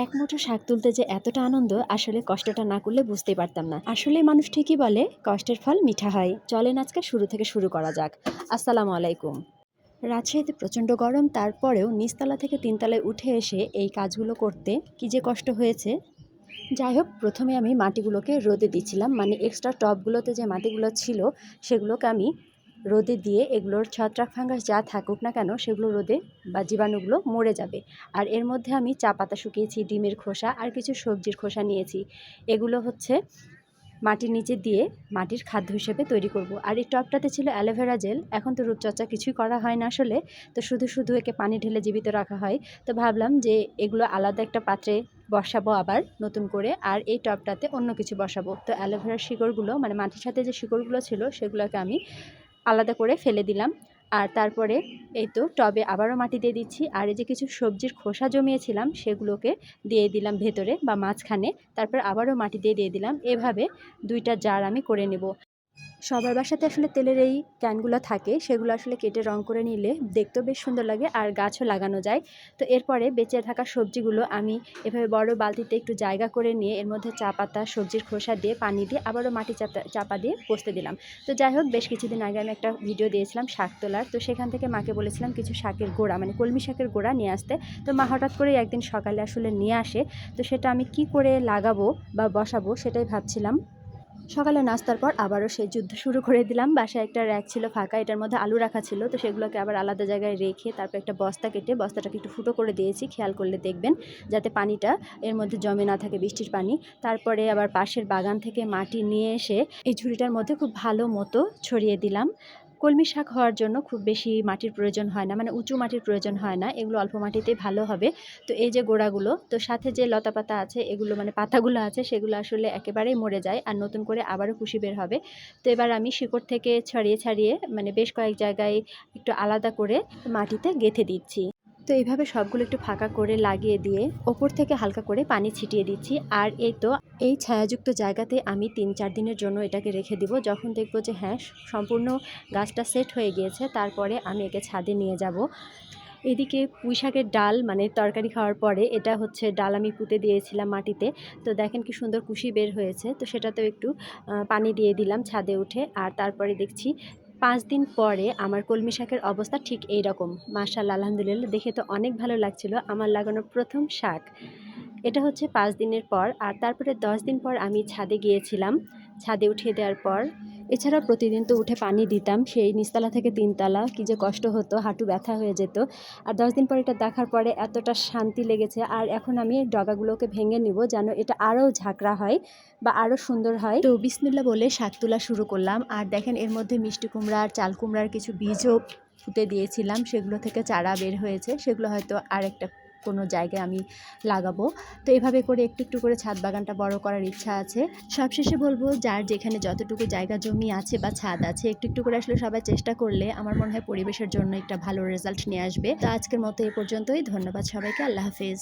এক মুঠো শাক তুলতে যে এতটা আনন্দ, আসলে কষ্টটা না করলে বুঝতেই পারতাম না। আসলে মানুষ ঠিকই বলে, কষ্টের ফল মিঠা হয়। চলেন আজকে শুরু থেকে শুরু করা যাক। আসসালামু আলাইকুম। রাজশাহীতে প্রচণ্ড গরম, তারপরেও নিচতলা থেকে তিনতলায় উঠে এসে এই কাজগুলো করতে কি যে কষ্ট হয়েছে। যাই হোক, প্রথমে আমি মাটিগুলোকে রোদে দিচ্ছিলাম, মানে এক্সট্রা টবগুলোতে যে মাটিগুলো ছিল সেগুলোকে আমি রোদে দিয়ে এগুলোর ছত্রাক ফাঙ্গাস যা থাকুক না কেন সেগুলো রোদে বা জীবাণুগুলো মরে যাবে। আর এর মধ্যে আমি চা পাতা শুকিয়েছি, ডিমের খোসা আর কিছু সবজির খোসা নিয়েছি। এগুলো হচ্ছে মাটির নিচে দিয়ে মাটির খাদ্য হিসেবে তৈরি করব। আর এই টবটাতে ছিল অ্যালোভেরা জেল। এখন তো রূপচর্চা কিছুই করা হয় না আসলে, তো শুধু শুধু একে পানি ঢেলে জীবিত রাখা হয়। তো ভাবলাম যে এগুলো আলাদা একটা পাত্রে বসাবো আবার নতুন করে, আর এই টবটাতে অন্য কিছু বসাবো। তো অ্যালোভেরার শিকড়গুলো, মানে মাটির সাথে যে শিকড়গুলো ছিল সেগুলোকে আমি আলাদা করে ফেলে দিলাম। আর তারপরে এই তো টবে আবারও মাটি দিয়ে দিচ্ছি। আর এই যে কিছু সবজির খোসা জমিয়েছিলাম সেগুলোকে দিয়ে দিলাম ভেতরে বা মাঝখানে। তারপর আবারও মাটি দিয়ে দিলাম। এভাবে দুইটা জার আমি করে নেব। সবার বাসাতে আসলে তেলের এই ক্যানগুলো থাকে, সেগুলো আসলে কেটে রং করে নিলে দেখতেও বেশ সুন্দর লাগে আর গাছও লাগানো যায়। তো এরপরে বেঁচে থাকা সবজিগুলো আমি এভাবে বড় বালতিতে একটু জায়গা করে নিয়ে এর মধ্যে চা পাতা, সবজির খোসা দিয়ে পানি দিয়ে আবারও মাটি চাপা দিয়ে বসতে দিলাম। তো যাই হোক, বেশ কিছুদিন আগে আমি একটা ভিডিও দিয়েছিলাম শাক তোলার, তো সেখান থেকে মাকে বলেছিলাম কিছু শাকের গোড়া, মানে কলমি শাকের গোড়া নিয়ে আসতে। তো মা হঠাৎ করে একদিন সকালে আসলে নিয়ে আসে। তো সেটা আমি কি করে লাগাবো বা বসাবো সেটাই ভাবছিলাম। সকালে নাস্তার পর আবারও সেই যুদ্ধ শুরু করে দিলাম। বাসায় একটা র্যাক ছিল ফাঁকা, এটার মধ্যে আলু রাখা ছিল, তো সেগুলোকে আবার আলাদা জায়গায় রেখে তারপর একটা বস্তা কেটে বস্তাটাকে একটু ফুটো করে দিয়েছি। খেয়াল করলে দেখবেন যাতে পানিটা এর মধ্যে জমে না থাকে, বৃষ্টির পানি। তারপরে আবার পাশের বাগান থেকে মাটি নিয়ে এসে এই ঝুড়িটার মধ্যে খুব ভালো মতো ছড়িয়ে দিলাম। কলমি শাক হওয়ার জন্য খুব বেশি মাটির প্রয়োজন হয় না, মানে উঁচু মাটির প্রয়োজন হয় না, এগুলো অল্প মাটিতেই ভালো হবে। তো এই যে গোড়াগুলো, তো সাথে যে লতা পাতা আছে এগুলো, মানে পাতাগুলো আছে সেগুলো আসলে একেবারেই মরে যায় আর নতুন করে আবারও কুশি বের হবে। তো এবার আমি শিকড় থেকে ছাড়িয়ে ছাড়িয়ে মানে বেশ কয়েক জায়গায় একটু আলাদা করে মাটিতে গেঁথে দিচ্ছি। তো এইভাবে সবগুলো একটু ফাঁকা করে লাগিয়ে দিয়ে ওপর থেকে হালকা করে পানি ছিটিয়ে দিচ্ছি। আর এই তো এই ছায়াযুক্ত জায়গাতে আমি ৩-৪ দিনের জন্য এটাকে রেখে দিব। যখন দেখবো যে হ্যাঁ, সম্পূর্ণ গাছটা সেট হয়ে গিয়েছে, তারপরে আমি একে ছাদে নিয়ে যাব। এদিকে পুঁই শাকের ডাল, মানে তরকারি খাওয়ার পরে এটা হচ্ছে ডাল আমি পুঁতে দিয়েছিলাম মাটিতে। তো দেখেন কি সুন্দর কুশি বের হয়েছে। তো সেটাতেও একটু পানি দিয়ে দিলাম ছাদে উঠে। আর তারপরে দেখছি ৫ দিন পরে আমার কলমি শাকের অবস্থা ঠিক এই রকম। মাশাআল্লাহ, আলহামদুলিল্লাহ, দেখে তো অনেক ভালো লাগছিল। আমার লাগানো প্রথম শাক এটা হচ্ছে ৫ দিনের পর। আর তারপরে ১০ দিন পর আমি ছাদে গিয়েছিলাম। ছাদে উঠিয়ে দেওয়ার পর এছাড়াও প্রতিদিন তো উঠে পানি দিতাম, সেই নিচতলা থেকে তিনতলা কী যে কষ্ট হতো, হাঁটু ব্যথা হয়ে যেত। আর ১০ দিন পর এটা দেখার পরে এতটা শান্তি লেগেছে। আর এখন আমি ডগাগুলোকে ভেঙে নিব যেন এটা আরও ঝাঁকড়া হয় বা আরও সুন্দর হয়। তো বিসমিল্লাহ বলে শাক তোলা শুরু করলাম। আর দেখেন এর মধ্যে মিষ্টি কুমড়া আর চাল কুমড়ার কিছু বীজও পুঁতে দিয়েছিলাম, সেগুলো থেকে চারা বের হয়েছে, সেগুলো হয়তো আরেকটা কোনো জায়গায় আমি লাগাবো। তো এভাবে করে একটু একটু করে ছাদ বাগানটা বড় করার ইচ্ছা আছে। সবশেষে বলবো, যার যেখানে যতটুকু জায়গা জমি আছে বা ছাদ আছে, একটু একটু করে আসলে সবাই চেষ্টা করলে আমার মনে হয় পরিবেশের জন্য একটা ভালো রেজাল্ট নিয়ে আসবে। তো আজকের মতো এ পর্যন্তই। ধন্যবাদ সবাইকে। আল্লাহ হাফেজ।